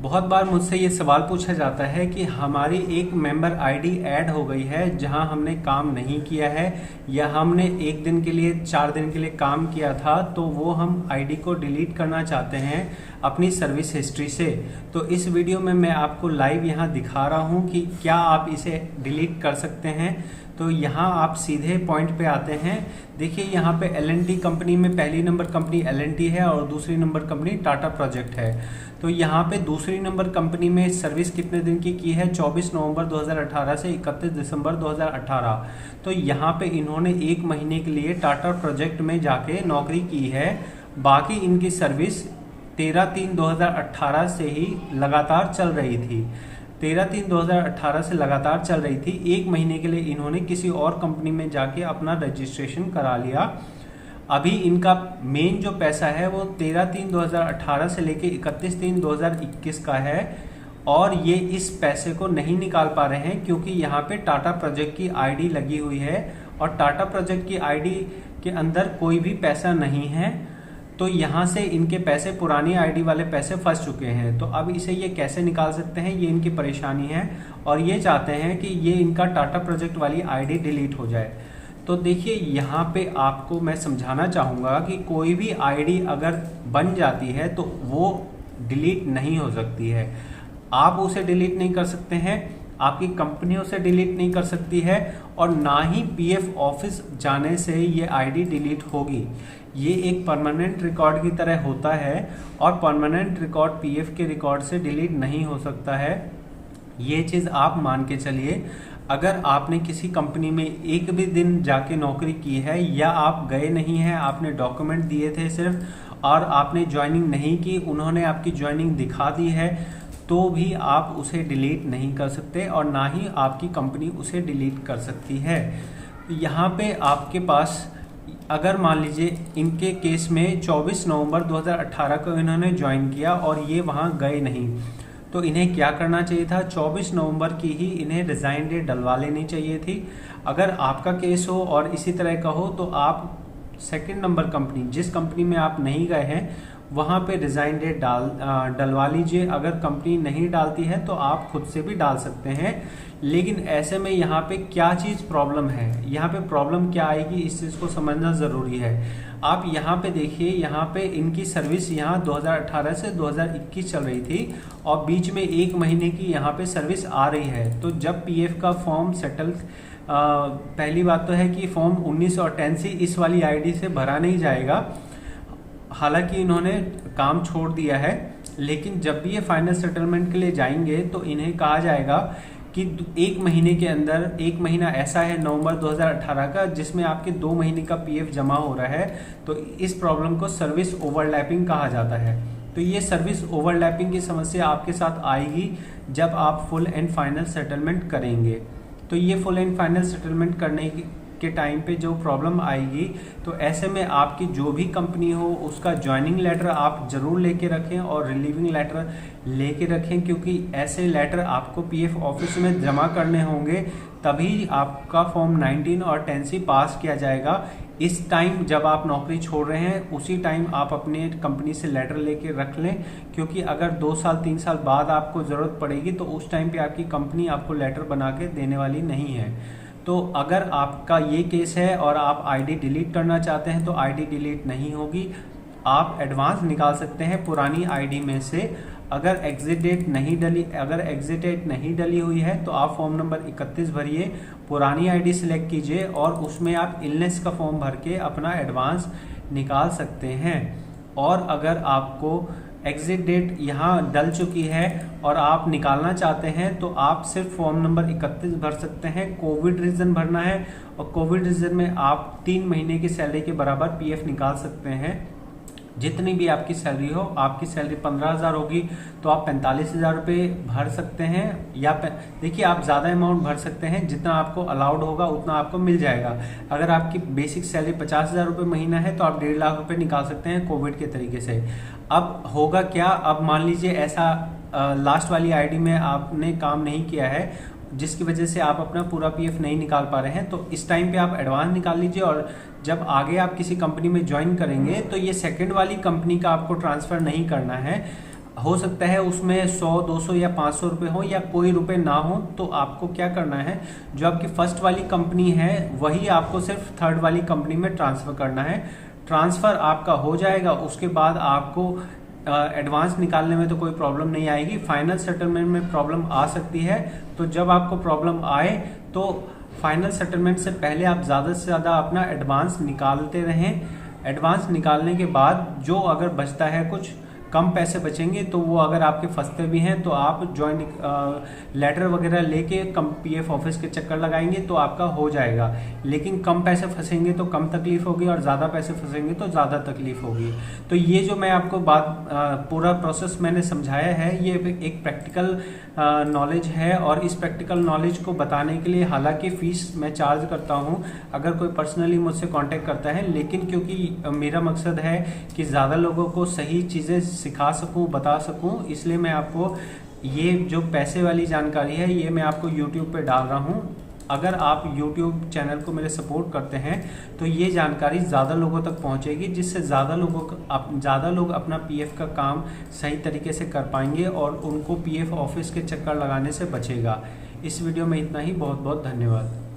बहुत बार मुझसे ये सवाल पूछा जाता है कि हमारी एक मेंबर आईडी ऐड हो गई है जहां हमने काम नहीं किया है या हमने एक दिन के लिए 4 दिन के लिए काम किया था, तो वो हम आईडी को डिलीट करना चाहते हैं अपनी सर्विस हिस्ट्री से। तो इस वीडियो में मैं आपको लाइव यहां दिखा रहा हूं कि क्या आप इसे डिलीट कर सकते हैं। तो यहाँ आप सीधे पॉइंट पे आते हैं। देखिए यहाँ पे L&T कंपनी में पहली नंबर कंपनी L&T है और दूसरी नंबर कंपनी टाटा प्रोजेक्ट है। तो यहाँ पे दूसरी नंबर कंपनी में सर्विस कितने दिन की है? 24 नवंबर 2018 से 31 दिसंबर 2018। तो यहाँ पे इन्होंने 1 महीने के लिए टाटा प्रोजेक्ट में जाके नौकरी की है। बाकी इनकी सर्विस 13/3/2018 से ही लगातार चल रही थी। 13/3/2018 से लगातार चल रही थी। 1 महीने के लिए इन्होंने किसी और कंपनी में जाके अपना रजिस्ट्रेशन करा लिया। अभी इनका मेन जो पैसा है वो 13/3/2018 से लेके 31/3/2021 का है और ये इस पैसे को नहीं निकाल पा रहे हैं क्योंकि यहाँ पे टाटा प्रोजेक्ट की आईडी लगी हुई है और टाटा प्रोजेक्ट की आईडी के अंदर कोई भी पैसा नहीं है। तो यहाँ से इनके पैसे, पुरानी आईडी वाले पैसे फंस चुके हैं। तो अब इसे ये कैसे निकाल सकते हैं, ये इनकी परेशानी है और ये चाहते हैं कि ये इनका टाटा प्रोजेक्ट वाली आईडी डिलीट हो जाए। तो देखिए यहाँ पे आपको मैं समझाना चाहूँगा कि कोई भी आईडी अगर बन जाती है तो वो डिलीट नहीं हो सकती है। आप उसे डिलीट नहीं कर सकते हैं, आपकी कंपनी उसे डिलीट नहीं कर सकती है और ना ही पीएफ ऑफिस जाने से ये आईडी डिलीट होगी। ये एक परमानेंट रिकॉर्ड की तरह होता है और परमानेंट रिकॉर्ड पीएफ के रिकॉर्ड से डिलीट नहीं हो सकता है। ये चीज़ आप मान के चलिए। अगर आपने किसी कंपनी में एक भी दिन जाके नौकरी की है या आप गए नहीं हैं, आपने डॉक्यूमेंट दिए थे सिर्फ और आपने ज्वाइनिंग नहीं की, उन्होंने आपकी ज्वाइनिंग दिखा दी है, तो भी आप उसे डिलीट नहीं कर सकते और ना ही आपकी कंपनी उसे डिलीट कर सकती है। यहाँ पे आपके पास अगर मान लीजिए इनके केस में 24 नवंबर 2018 को इन्होंने ज्वाइन किया और ये वहाँ गए नहीं, तो इन्हें क्या करना चाहिए था? 24 नवंबर की ही इन्हें रिज़ाइन डेट डलवा लेनी चाहिए थी। अगर आपका केस हो और इसी तरह का हो तो आप सेकंड नंबर कंपनी, जिस कंपनी में आप नहीं गए हैं, वहाँ पे रिज़ाइन डेट डलवा लीजिए। अगर कंपनी नहीं डालती है तो आप खुद से भी डाल सकते हैं। लेकिन ऐसे में यहाँ पे क्या चीज़ प्रॉब्लम है, यहाँ पे प्रॉब्लम क्या आएगी, इस चीज़ को समझना ज़रूरी है। आप यहाँ पे देखिए, यहाँ पे इनकी सर्विस यहाँ 2018 से 2021 चल रही थी और बीच में 1 महीने की यहाँ पे सर्विस आ रही है। तो जब पीएफ का फॉर्म सेटल, पहली बात तो है कि फॉर्म 19 और 10C इस वाली आईडी से भरा नहीं जाएगा। हालांकि इन्होंने काम छोड़ दिया है, लेकिन जब भी ये फाइनल सेटलमेंट के लिए जाएंगे तो इन्हें कहा जाएगा कि 1 महीने के अंदर, 1 महीना ऐसा है नवंबर 2018 का जिसमें आपके 2 महीने का पीएफ जमा हो रहा है। तो इस प्रॉब्लम को सर्विस ओवरलैपिंग कहा जाता है। तो ये सर्विस ओवरलैपिंग की समस्या आपके साथ आएगी जब आप फुल एंड फाइनल सेटलमेंट करेंगे। तो ये फुल एंड फाइनल सेटलमेंट करने के टाइम पे जो प्रॉब्लम आएगी, तो ऐसे में आपकी जो भी कंपनी हो उसका ज्वाइनिंग लेटर आप जरूर लेके रखें और रिलीविंग लेटर लेके रखें, क्योंकि ऐसे लेटर आपको पीएफ ऑफिस में जमा करने होंगे, तभी आपका फॉर्म 19 और 10C पास किया जाएगा। इस टाइम जब आप नौकरी छोड़ रहे हैं उसी टाइम आप अपने कंपनी से लेटर लेके रख लें, क्योंकि अगर 2 साल 3 साल बाद आपको ज़रूरत पड़ेगी तो उस टाइम पे आपकी कंपनी आपको लेटर बना के देने वाली नहीं है। तो अगर आपका ये केस है और आप आईडी डिलीट करना चाहते हैं तो आईडी डिलीट नहीं होगी। आप एडवांस निकाल सकते हैं पुरानी आईडी में से। अगर एग्जिट डेट नहीं डली हुई है तो आप फॉर्म नंबर 31 भरिए, पुरानी आईडी सिलेक्ट कीजिए और उसमें आप इलनेस का फॉर्म भर के अपना एडवांस निकाल सकते हैं। और अगर आपको एग्जिट डेट यहाँ डल चुकी है और आप निकालना चाहते हैं तो आप सिर्फ फॉर्म नंबर 31 भर सकते हैं। कोविड रीजन भरना है और कोविड रीजन में आप 3 महीने की सैलरी के बराबर पीएफ निकाल सकते हैं। जितनी भी आपकी सैलरी हो, आपकी सैलरी 15,000 होगी तो आप 45,000 रुपये भर सकते हैं, या देखिए आप ज़्यादा अमाउंट भर सकते हैं, जितना आपको अलाउड होगा उतना आपको मिल जाएगा। अगर आपकी बेसिक सैलरी 50,000 रुपये महीना है तो आप 1.5 लाख रुपये निकाल सकते हैं कोविड के तरीके से। अब होगा क्या, अब मान लीजिए ऐसा लास्ट वाली आईडी में आपने काम नहीं किया है जिसकी वजह से आप अपना पूरा पीएफ नहीं निकाल पा रहे हैं, तो इस टाइम पे आप एडवांस निकाल लीजिए और जब आगे आप किसी कंपनी में ज्वाइन करेंगे तो ये सेकंड वाली कंपनी का आपको ट्रांसफ़र नहीं करना है। हो सकता है उसमें 100, 200 या 500 रुपये हो या कोई रुपए ना हो, तो आपको क्या करना है, जो आपकी फर्स्ट वाली कंपनी है वही आपको सिर्फ थर्ड वाली कंपनी में ट्रांसफ़र करना है। ट्रांसफ़र आपका हो जाएगा, उसके बाद आपको एडवांस निकालने में तो कोई प्रॉब्लम नहीं आएगी। फाइनल सेटलमेंट में प्रॉब्लम आ सकती है, तो जब आपको प्रॉब्लम आए तो फाइनल सेटलमेंट से पहले आप ज़्यादा से ज़्यादा अपना एडवांस निकालते रहें। एडवांस निकालने के बाद जो अगर बचता है, कुछ कम पैसे बचेंगे, तो वो अगर आपके फंसते भी हैं तो आप जॉइंट लेटर वगैरह लेके कम पीएफ ऑफिस के चक्कर लगाएंगे तो आपका हो जाएगा। लेकिन कम पैसे फंसेंगे तो कम तकलीफ होगी और ज़्यादा पैसे फंसेंगे तो ज़्यादा तकलीफ होगी। तो ये जो मैं आपको पूरा प्रोसेस मैंने समझाया है, ये एक प्रैक्टिकल नॉलेज है, और इस प्रैक्टिकल नॉलेज को बताने के लिए हालांकि फ़ीस मैं चार्ज करता हूँ अगर कोई पर्सनली मुझसे कांटेक्ट करता है, लेकिन क्योंकि मेरा मकसद है कि ज़्यादा लोगों को सही चीज़ें सिखा सकूं, बता सकूं, इसलिए मैं आपको ये जो पैसे वाली जानकारी है ये मैं आपको YouTube पे डाल रहा हूं। अगर आप YouTube चैनल को मेरे सपोर्ट करते हैं तो ये जानकारी ज़्यादा लोगों तक पहुंचेगी, जिससे ज़्यादा लोग अपना पीएफ का काम सही तरीके से कर पाएंगे और उनको पीएफ ऑफिस के चक्कर लगाने से बचेगा। इस वीडियो में इतना ही। बहुत बहुत धन्यवाद।